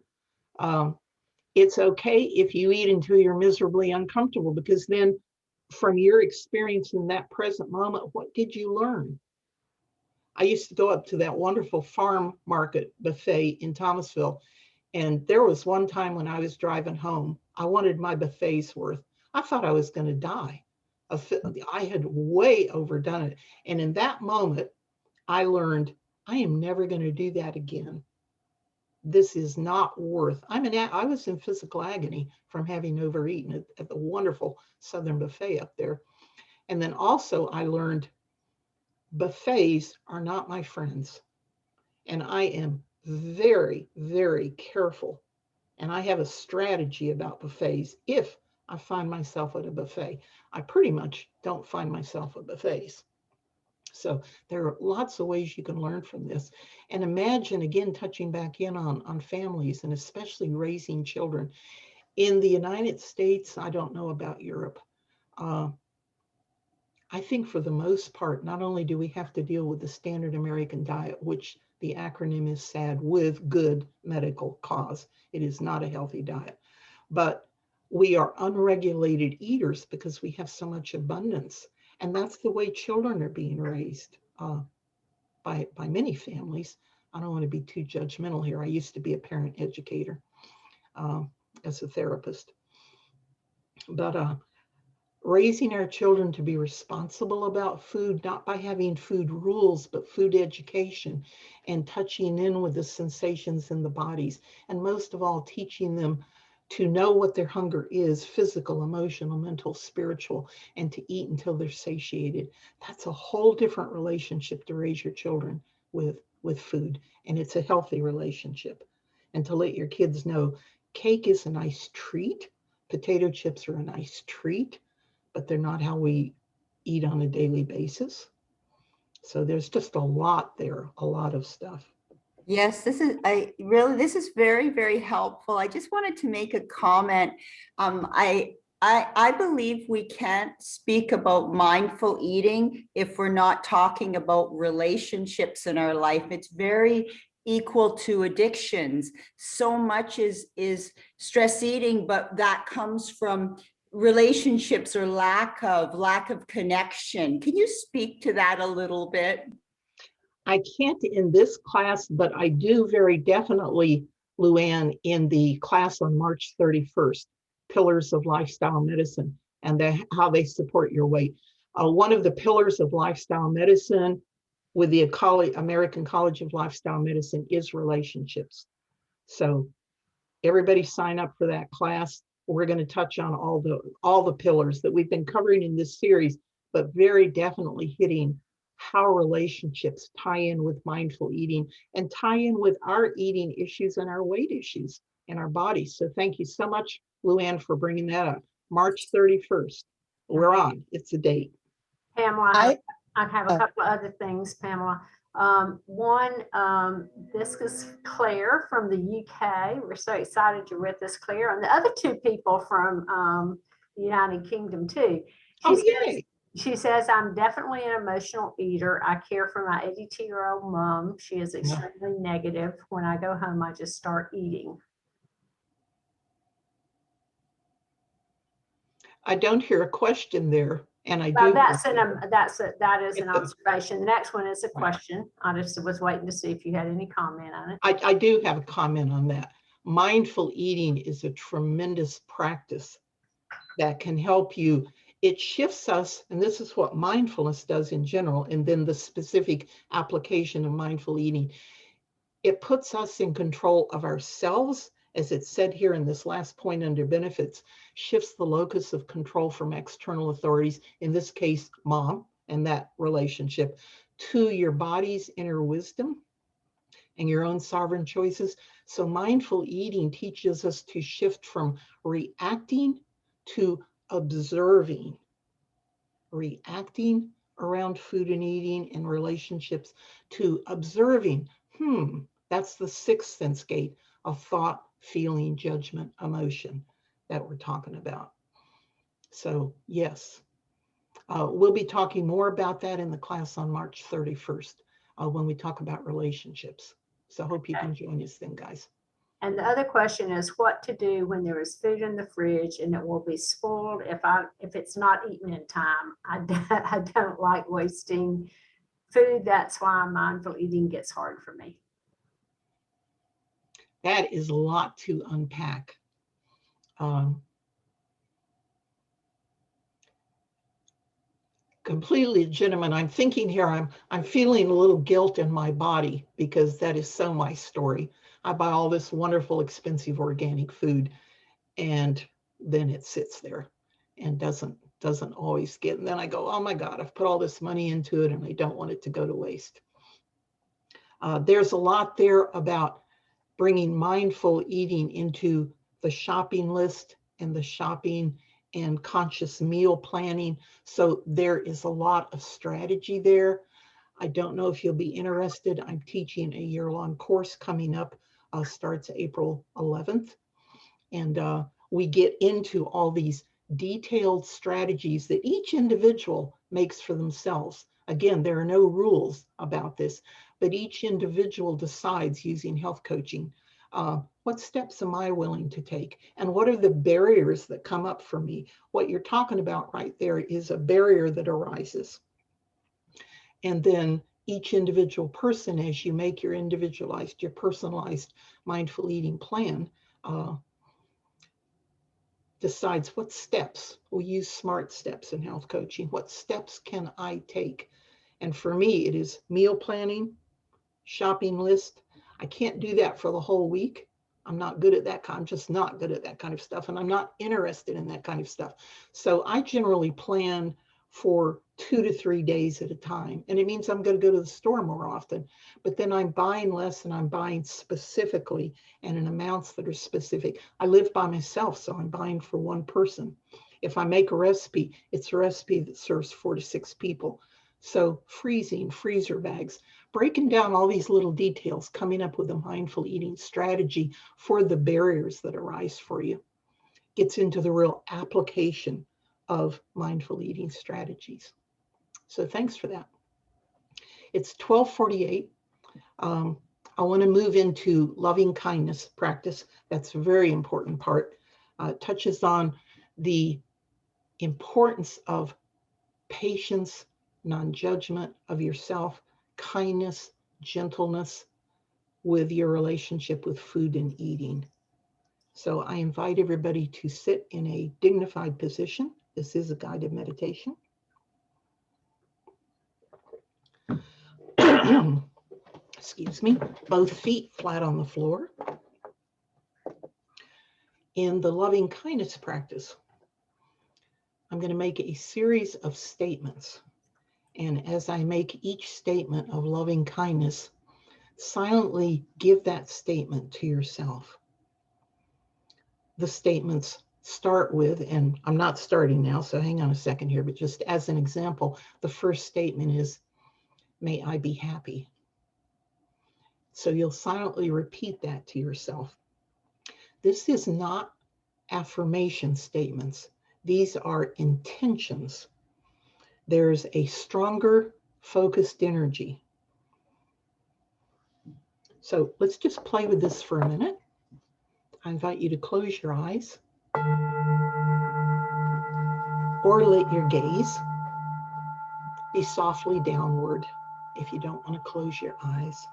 It's okay if you eat until you're miserably uncomfortable, because then from your experience in that present moment, what did you learn? I used to go up to that wonderful farm market buffet in Thomasville, and there was one time when I was driving home, I wanted my buffet's worth. I thought I was going to die. I had way overdone it. And in that moment, I learned I am never going to do that again. This is not worth. I was in physical agony from having overeaten at the wonderful Southern buffet up there. And then also I learned buffets are not my friends. And I am very, very careful. And I have a strategy about buffets. If I find myself at a buffet, I pretty much don't find myself at buffets. So there are lots of ways you can learn from this. And imagine, again, touching back in on families and especially raising children. In the United States, I don't know about Europe. I think for the most part, not only do we have to deal with the standard American diet, which the acronym is SAD, with good medical cause. It is not a healthy diet. But we are unregulated eaters because we have so much abundance. And that's the way children are being raised by many families. I don't want to be too judgmental here. I used to be a parent educator as a therapist. But raising our children to be responsible about food, not by having food rules, but food education and touching in with the sensations in the bodies. And most of all, teaching them to know what their hunger is, physical, emotional, mental, spiritual, and to eat until they're satiated. That's a whole different relationship to raise your children with food. And it's a healthy relationship. And to let your kids know cake is a nice treat. Potato chips are a nice treat, but they're not how we eat on a daily basis. So there's just a lot there, a lot of stuff. Yes, this is very, very helpful. I just wanted to make a comment. I believe we can't speak about mindful eating if we're not talking about relationships in our life. It's very equal to addictions. So much is stress eating, but that comes from relationships or lack of connection. Can you speak to that a little bit? I can't in this class, but I do very definitely, Luann, in the class on March 31st, Pillars of Lifestyle Medicine and how they support your weight. One of the pillars of lifestyle medicine with the American College of Lifestyle Medicine is relationships. So everybody sign up for that class. We're going to touch on all the pillars that we've been covering in this series, but very definitely hitting how relationships tie in with mindful eating and tie in with our eating issues and our weight issues in our bodies. So thank you so much, Luann, for bringing that up. March 31st. We're on. It's a date. Pamela, I have a couple of other things, Pamela. One, this is Claire from the UK. We're so excited you're with us, Claire. And the other two people from the United Kingdom too. She says, I'm definitely an emotional eater. I care for my 82-year-old mom. She is extremely negative. When I go home, I just start eating. I don't hear a question there. And I Well, do. that is an observation. The next one is a question. I just was waiting to see if you had any comment on it. I do have a comment on that. Mindful eating is a tremendous practice that can help you. It shifts us, and this is what mindfulness does in general, and then the specific application of mindful eating. It puts us in control of ourselves as it's said here in this last point under benefits, shifts the locus of control from external authorities, in this case, mom and that relationship, to your body's inner wisdom and your own sovereign choices. So mindful eating teaches us to shift from reacting to observing. Reacting around food and eating and relationships to observing. That's the sixth sense gate of thought, feeling, judgment, emotion that we're talking about. So yes, we'll be talking more about that in the class on March 31st when we talk about relationships. So I hope you can join us then, guys. And the other question is what to do when there is food in the fridge and it will be spoiled if it's not eaten in time. I don't like wasting food. That's why mindful eating gets hard for me. That is a lot to unpack. Completely legitimate. I'm thinking here, I'm feeling a little guilt in my body because that is so my story. I buy all this wonderful, expensive organic food, and then it sits there and doesn't always get. And then I go, oh my God, I've put all this money into it, and I don't want it to go to waste. There's a lot there about bringing mindful eating into the shopping list and the shopping and conscious meal planning. So there is a lot of strategy there. I don't know if you'll be interested. I'm teaching a year-long course coming up, starts April 11th. And we get into all these detailed strategies that each individual makes for themselves. Again, there are no rules about this, but each individual decides using health coaching, what steps am I willing to take? And what are the barriers that come up for me? What you're talking about right there is a barrier that arises. And then each individual person, as you make your individualized, your personalized mindful eating plan, decides what steps. We use SMART steps in health coaching. What steps can I take? And for me, it is meal planning, shopping list. I can't do that for the whole week. I'm not good at that. I'm just not good at that kind of stuff. And I'm not interested in that kind of stuff. So I generally plan for 2 to 3 days at a time. And it means I'm going to go to the store more often, but then I'm buying less and I'm buying specifically and in amounts that are specific. I live by myself, so I'm buying for one person. If I make a recipe, it's a recipe that serves 4 to 6 people. So freezing, freezer bags, breaking down all these little details, coming up with a mindful eating strategy for the barriers that arise for you, gets into the real application of mindful eating strategies. So thanks for that. It's 12:48. I want to move into loving kindness practice. That's a very important part. It touches on the importance of patience, non-judgment of yourself, kindness, gentleness with your relationship with food and eating. So I invite everybody to sit in a dignified position. This is a guided meditation. Excuse me, both feet flat on the floor. In the loving kindness practice, I'm going to make a series of statements. And as I make each statement of loving kindness, silently give that statement to yourself. The statements start with, and I'm not starting now, so hang on a second here, but just as an example, the first statement is, may I be happy. So you'll silently repeat that to yourself. This is not affirmation statements. These are intentions. There's a stronger, focused energy. So let's just play with this for a minute. I invite you to close your eyes or let your gaze be softly downward if you don't want to close your eyes.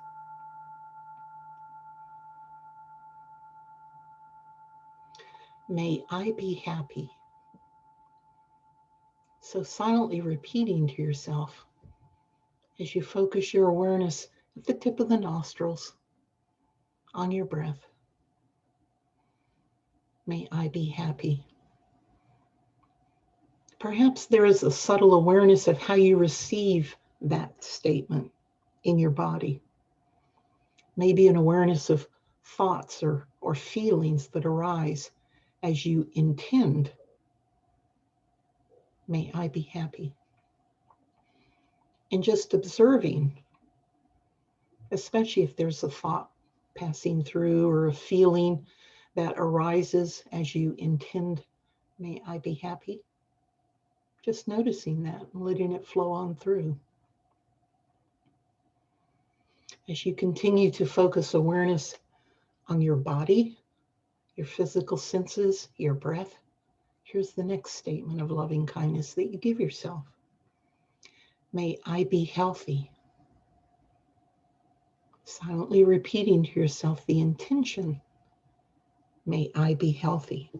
May I be happy. So silently repeating to yourself as you focus your awareness at the tip of the nostrils on your breath. May I be happy. Perhaps there is a subtle awareness of how you receive that statement in your body. Maybe an awareness of thoughts or feelings that arise as you intend, may I be happy. And just observing, especially if there's a thought passing through or a feeling that arises as you intend, may I be happy. Just noticing that and letting it flow on through. As you continue to focus awareness on your body, your physical senses, your breath, here's the next statement of loving kindness that you give yourself. May I be healthy. Silently repeating to yourself the intention, may I be healthy.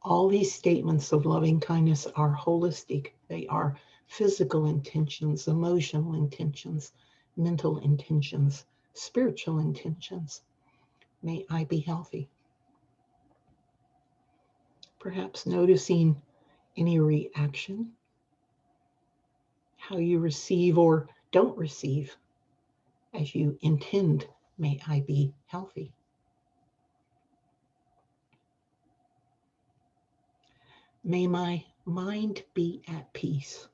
All these statements of loving kindness are holistic. They are physical intentions, emotional intentions, mental intentions, spiritual intentions. May I be healthy. Perhaps noticing any reaction, how you receive or don't receive as you intend, may I be healthy. May my mind be at peace.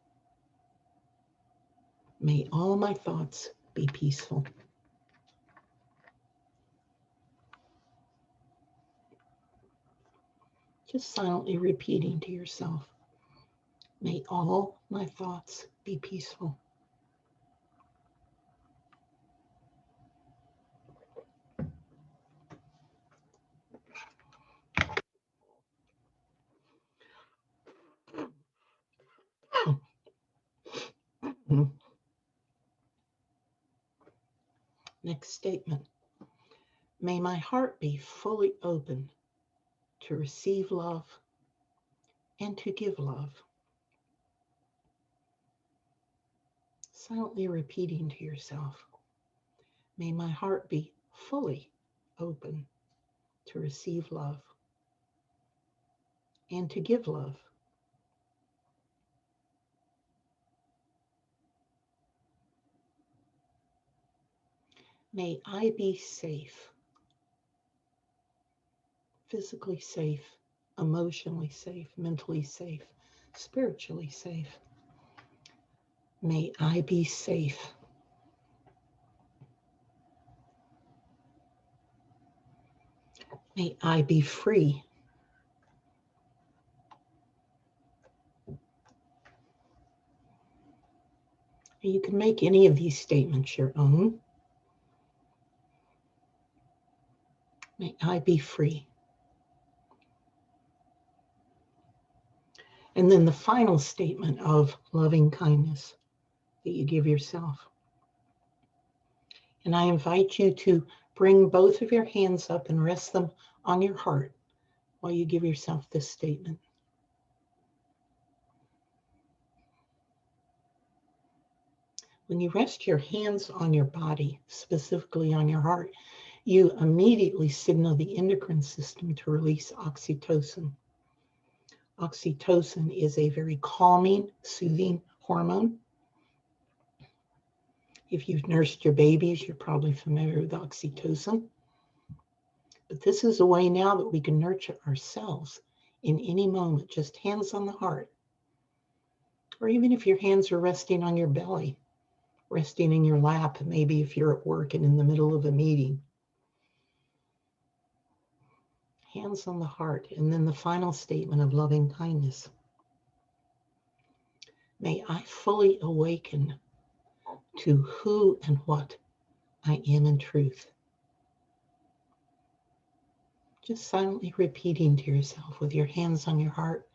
May all my thoughts be peaceful. Just silently repeating to yourself, may all my thoughts be peaceful. Next statement. May my heart be fully open to receive love and to give love. Silently repeating to yourself, may my heart be fully open to receive love and to give love. May I be safe, physically safe, emotionally safe, mentally safe, spiritually safe. May I be safe. May I be free. You can make any of these statements your own. May I be free. And then the final statement of loving kindness that you give yourself. And I invite you to bring both of your hands up and rest them on your heart while you give yourself this statement. When you rest your hands on your body, specifically on your heart, you immediately signal the endocrine system to release oxytocin. Oxytocin is a very calming, soothing hormone. If you've nursed your babies, you're probably familiar with oxytocin. But this is a way now that we can nurture ourselves in any moment, just hands on the heart. Or even if your hands are resting on your belly, resting in your lap, maybe if you're at work and in the middle of a meeting. Hands on the heart. And then the final statement of loving kindness. May I fully awaken to who and what I am in truth. Just silently repeating to yourself with your hands on your heart,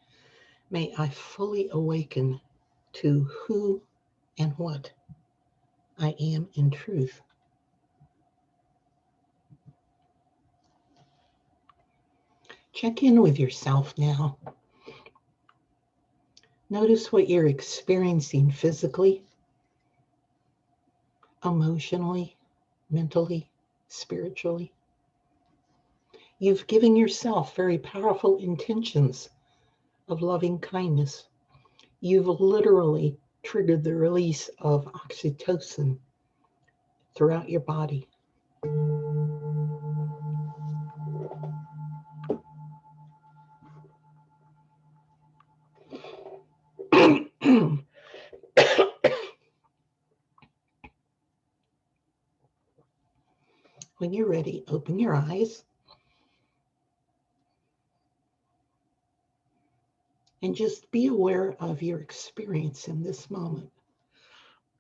may I fully awaken to who and what I am in truth. Check in with yourself now. Notice what you're experiencing physically, emotionally, mentally, spiritually. You've given yourself very powerful intentions of loving kindness. You've literally triggered the release of oxytocin throughout your body. When you're ready, open your eyes and just be aware of your experience in this moment.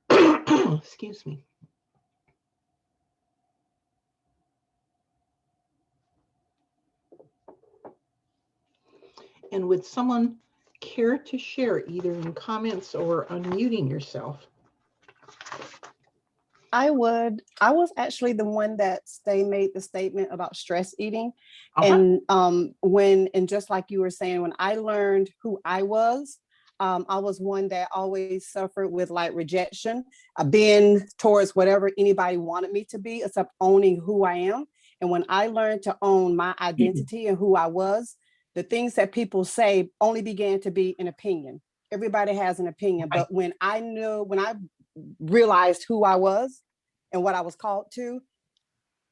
Excuse me. And would someone care to share, either in comments or unmuting yourself? I would. I was actually the one that made the statement about stress eating. And just like you were saying, when I learned who I was one that always suffered with like rejection, being towards whatever anybody wanted me to be, except owning who I am. And when I learned to own my identity and who I was, the things that people say only began to be an opinion. Everybody has an opinion, but when I realized who I was and what I was called to,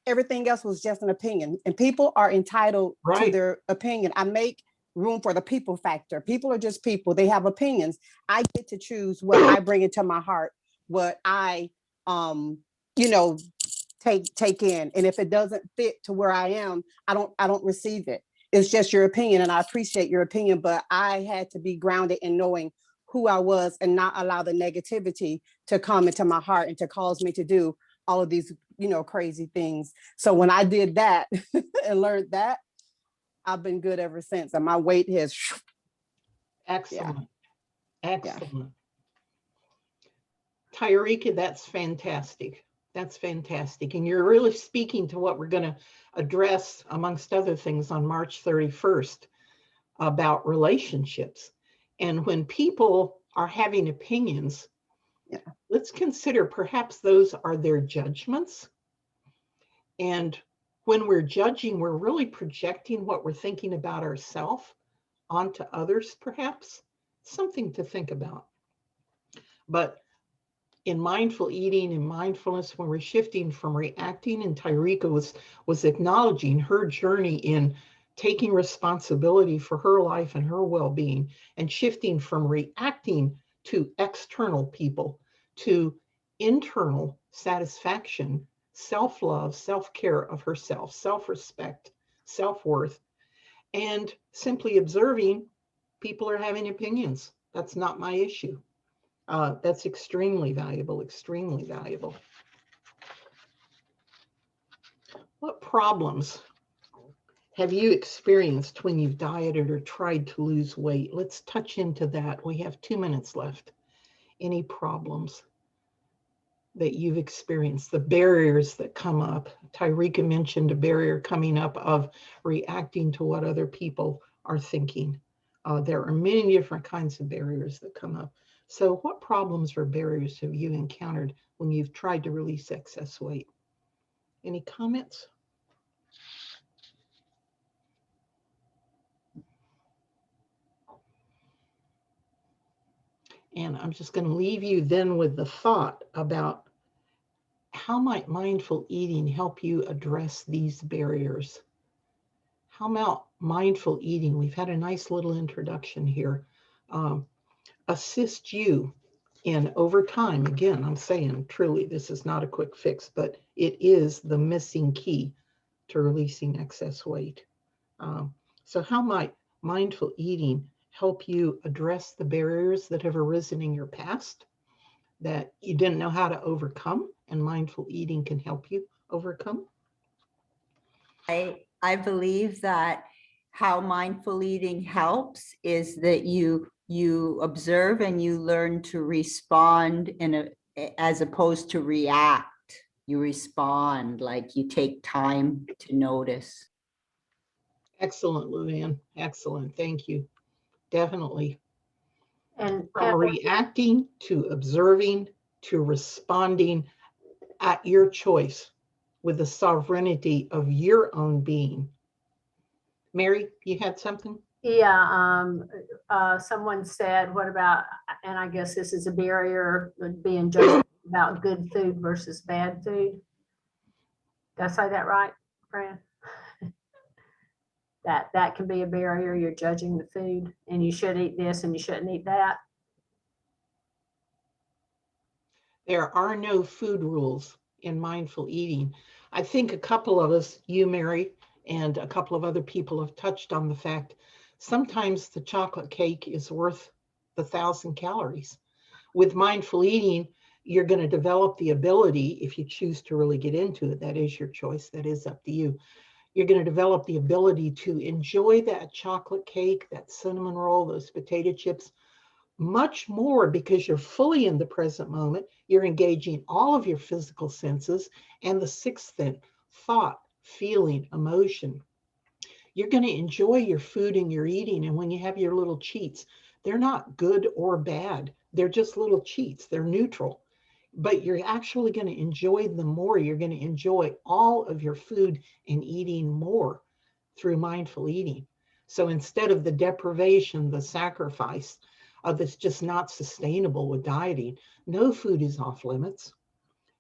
everything else was just an opinion. And people are entitled to their opinion. I make room for the people factor. People are just people. They have opinions. I get to choose what I bring into my heart, what I take in. And if it doesn't fit to where I am, I don't receive it. It's just your opinion, and I appreciate your opinion, but I had to be grounded in knowing who I was and not allow the negativity to come into my heart and to cause me to do all of these, crazy things. So when I did that and learned that, I've been good ever since. And my weight has. Excellent. Yeah. Excellent. Yeah. Tyreka, that's fantastic. That's fantastic. And you're really speaking to what we're going to address, amongst other things, on March 31st about relationships. And when people are having opinions, let's consider perhaps those are their judgments. And when we're judging, we're really projecting what we're thinking about ourselves onto others, perhaps. Something to think about. But in mindful eating and mindfulness, when we're shifting from reacting, and Tyreka was acknowledging her journey in taking responsibility for her life and her well-being, and shifting from reacting to external people to internal satisfaction, self-love, self-care of herself, self-respect, self-worth, and simply observing people are having opinions. That's not my issue. That's extremely valuable, extremely valuable. What problems have you experienced when you've dieted or tried to lose weight? Let's touch into that. We have 2 minutes left. Any problems that you've experienced, the barriers that come up? Tyreka mentioned a barrier coming up of reacting to what other people are thinking. There are many different kinds of barriers that come up. So what problems or barriers have you encountered when you've tried to release excess weight? Any comments? And I'm just going to leave you then with the thought about how might mindful eating help you address these barriers? How might mindful eating, we've had a nice little introduction here, assist you in, over time? Again, I'm saying truly, this is not a quick fix, but it is the missing key to releasing excess weight. So how might mindful eating help you address the barriers that have arisen in your past that you didn't know how to overcome, and mindful eating can help you overcome? I believe that how mindful eating helps is that you observe and you learn to respond as opposed to react. You respond, like you take time to notice. Excellent, Luann. Excellent. Thank you. Definitely. And from reacting to observing to responding at your choice with the sovereignty of your own being. Mary, you had something? Yeah, someone said, what about, and I guess this is a barrier, being judged about good food versus bad food. Did I say that right, Fran? That can be a barrier. You're judging the food, and you should eat this and you shouldn't eat that. There are no food rules in mindful eating. I think a couple of us, you, Mary, and a couple of other people have touched on the fact sometimes the chocolate cake is worth the 1,000 calories. With mindful eating, you're going to develop the ability, if you choose to really get into it, that is your choice, that is up to you. You're going to develop the ability to enjoy that chocolate cake, that cinnamon roll, those potato chips, much more because you're fully in the present moment. You're engaging all of your physical senses and the sixth sense, thought, feeling, emotion. You're going to enjoy your food and your eating. And when you have your little cheats, they're not good or bad. They're just little cheats. They're neutral. But you're actually going to enjoy them more. You're going to enjoy all of your food and eating more through mindful eating. So instead of the deprivation, the sacrifice that's just not sustainable with dieting, no food is off limits.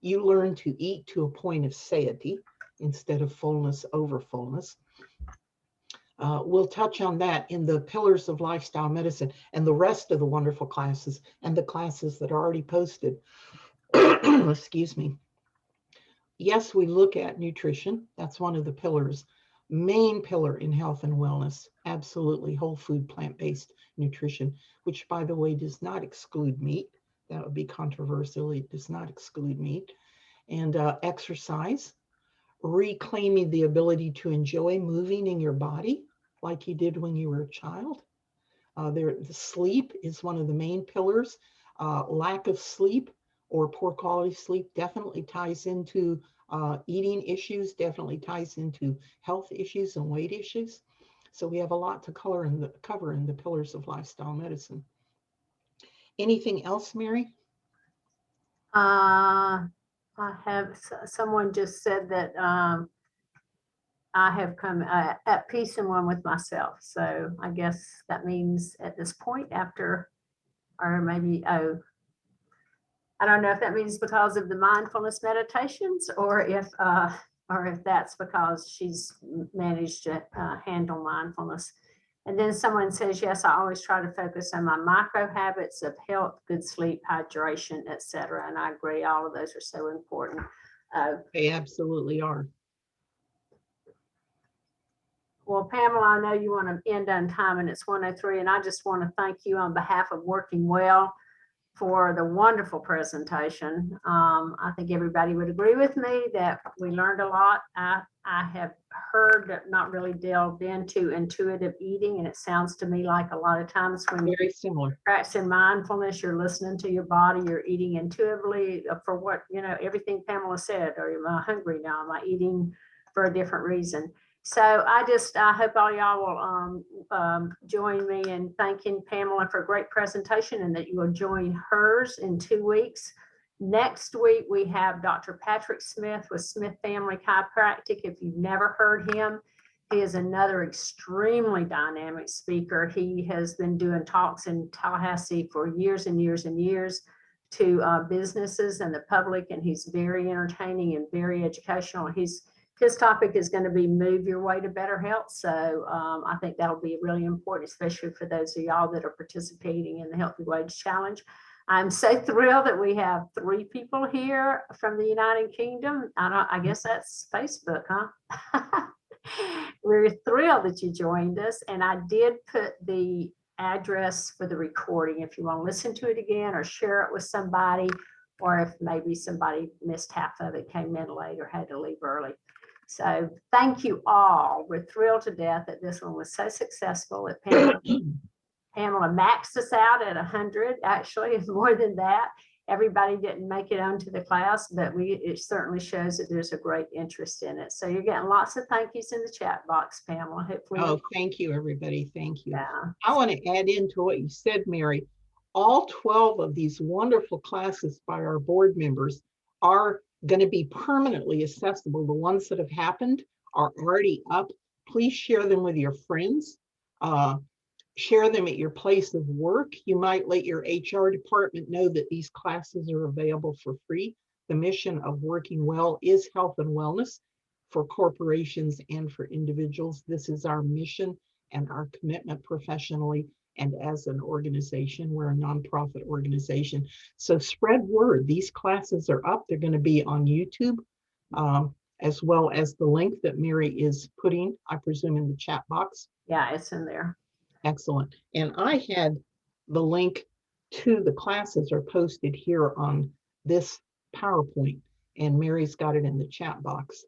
You learn to eat to a point of satiety instead of fullness over fullness. We'll touch on that in the Pillars of Lifestyle Medicine and the rest of the wonderful classes and the classes that are already posted. Excuse me. Yes, we look at nutrition. That's one of the pillars. Main pillar in health and wellness. Absolutely whole food, plant-based nutrition, which, by the way, does not exclude meat. That would be controversial. It does not exclude meat. And exercise, reclaiming the ability to enjoy moving in your body like you did when you were a child. The sleep is one of the main pillars. Lack of sleep or poor quality sleep definitely ties into eating issues, definitely ties into health issues and weight issues. So we have a lot to cover in the Pillars of Lifestyle Medicine. Anything else, Mary? I have, someone just said that I have come at peace and one with myself. So I guess that means at this point after, or maybe, oh, I don't know if that means because of the mindfulness meditations or if that's because she's managed to handle mindfulness. And then someone says, yes, I always try to focus on my micro habits of health, good sleep, hydration, etc. And I agree, all of those are so important. They absolutely are. Well, Pamela, I know you want to end on time and it's 1:03, and I just want to thank you on behalf of Working Well for the wonderful presentation. I think everybody would agree with me that we learned a lot. I have heard but not really delved into intuitive eating, and it sounds to me like a lot of times when very similar practicing mindfulness, you're listening to your body, you're eating intuitively for what, everything Pamela said. Or am I hungry now? Am I eating for a different reason? So I hope all y'all will join me in thanking Pamela for a great presentation, and that you will join hers in 2 weeks. Next week, we have Dr. Patrick Smith with Smith Family Chiropractic. If you've never heard him, he is another extremely dynamic speaker. He has been doing talks in Tallahassee for years and years and years to businesses and the public, and he's very entertaining and very educational. His topic is going to be move your way to better health. So I think that'll be really important, especially for those of y'all that are participating in the Healthy Wage Challenge. I'm so thrilled that we have 3 people here from the United Kingdom. I guess that's Facebook, huh? We're thrilled that you joined us. And I did put the address for the recording if you want to listen to it again or share it with somebody, or if maybe somebody missed half of it, came in late or had to leave early. So thank you all. We're thrilled to death that this one was so successful. Pamela maxed us out at 100. Actually, it's more than that. Everybody didn't make it onto the class, but it certainly shows that there's a great interest in it. So you're getting lots of thank yous in the chat box, Pamela. Hopefully. Oh, thank you, everybody. Thank you. Yeah. I want to add into what you said, Mary. All 12 of these wonderful classes by our board members are going to be permanently accessible. The ones that have happened are already up Please share them with your friends. Share them at your place of work. You might let your HR department know that these classes are available for free. The mission of Working Well is health and wellness for corporations and for individuals. This is our mission and our commitment professionally and as an organization. We're a nonprofit organization. So spread word. These classes are up. They're going to be on YouTube, as well as the link that Mary is putting, I presume, in the chat box. Yeah, it's in there. Excellent. And I had the link to the classes are posted here on this PowerPoint, and Mary's got it in the chat box.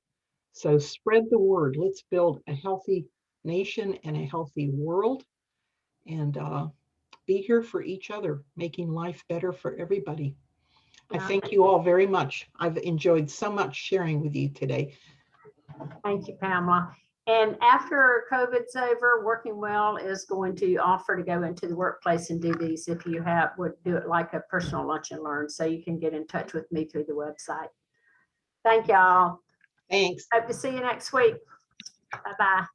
So spread the word. Let's build a healthy nation and a healthy world, and be here for each other, making life better for everybody. I thank you all very much. I've enjoyed so much sharing with you today. Thank you, Pamela. And after COVID's over, Working Well is going to offer to go into the workplace and do these if you would do it like a personal lunch and learn. So you can get in touch with me through the website. Thank y'all. Thanks. Hope to see you next week. Bye-bye.